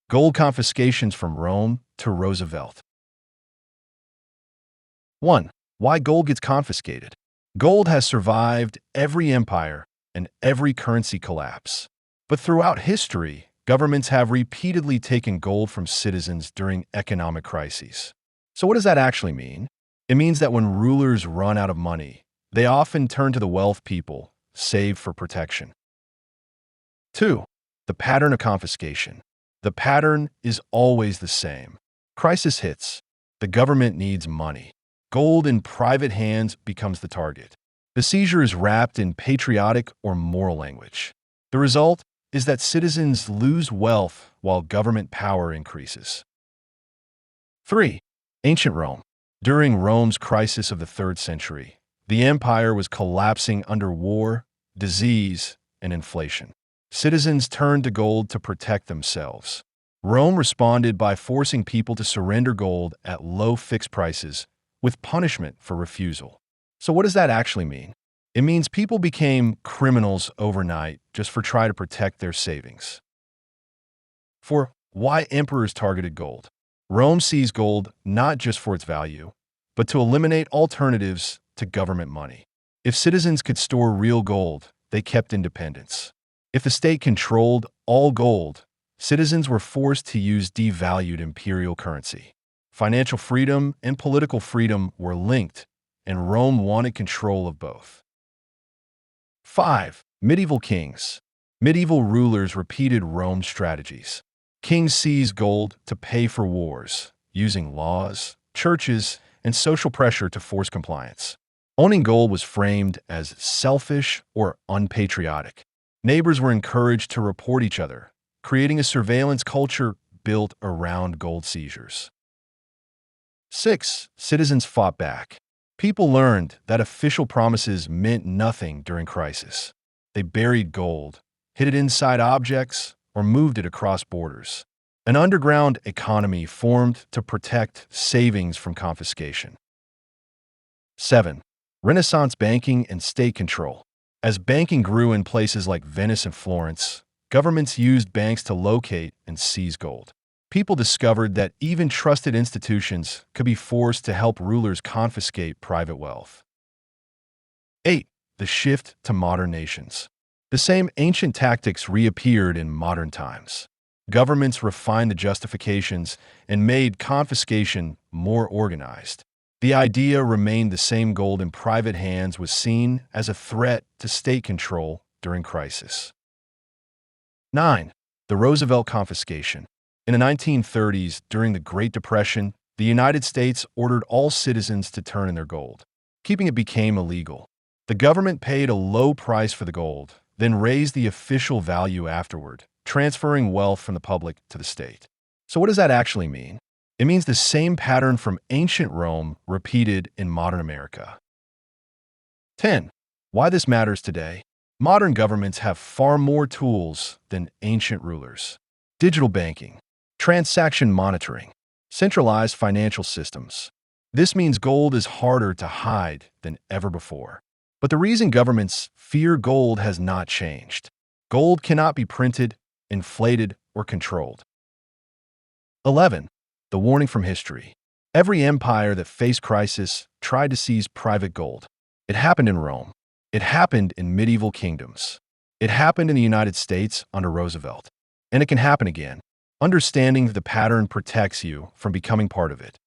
Gold confiscations from Rome to Roosevelt. 1. Why gold gets confiscated. Gold has survived every empire and every currency collapse. But throughout history, governments have repeatedly taken gold from citizens during economic crises. So what does that actually mean? It means that when rulers run out of money, they often turn to the wealth people saved for protection. 2. The pattern of confiscation. The pattern is always the same. Crisis hits. The government needs money. Gold in private hands becomes the target. The seizure is wrapped in patriotic or moral language. The result is that citizens lose wealth while government power increases. 3. Ancient Rome. During Rome's crisis of the 3rd century, the empire was collapsing under war, disease, and inflation. Citizens turned to gold to protect themselves. Rome responded by forcing people to surrender gold at low fixed prices, with punishment for refusal. So what does that actually mean? It means people became criminals overnight just for trying to protect their savings. 4. Why emperors targeted gold. Rome seized gold not just for its value, but to eliminate alternatives to government money. If citizens could store real gold, they kept independence. If the state controlled all gold, citizens were forced to use devalued imperial currency. Financial freedom and political freedom were linked, and Rome wanted control of both. 5. Medieval kings. Medieval rulers repeated Rome's strategies. Kings seized gold to pay for wars, using laws, churches, and social pressure to force compliance. Owning gold was framed as selfish or unpatriotic. Neighbors were encouraged to report each other, creating a surveillance culture built around gold seizures. 6. Citizens fought back. People learned that official promises meant nothing during crisis. They buried gold, hid it inside objects, or moved it across borders. An underground economy formed to protect savings from confiscation. 7. Renaissance banking and state control. As banking grew in places like Venice and Florence, governments used banks to locate and seize gold. People discovered that even trusted institutions could be forced to help rulers confiscate private wealth. 8. The shift to modern nations. The same ancient tactics reappeared in modern times. Governments refined the justifications and made confiscation more organized. The idea remained the same: gold in private hands was seen as a threat to state control during crisis. 9. The Roosevelt confiscation. In the 1930s, during the Great Depression, the United States ordered all citizens to turn in their gold. Keeping it became illegal. The government paid a low price for the gold, then raised the official value afterward, transferring wealth from the public to the state. So what does that actually mean? It means the same pattern from ancient Rome repeated in modern America. 10. Why this matters today. Modern governments have far more tools than ancient rulers. Digital banking, transaction monitoring, centralized financial systems. This means gold is harder to hide than ever before. But the reason governments fear gold has not changed. Gold cannot be printed, inflated, or controlled. 11. The warning from history. Every empire that faced crisis tried to seize private gold. It happened in Rome. It happened in medieval kingdoms. It happened in the United States under Roosevelt. And it can happen again. Understanding the pattern protects you from becoming part of it.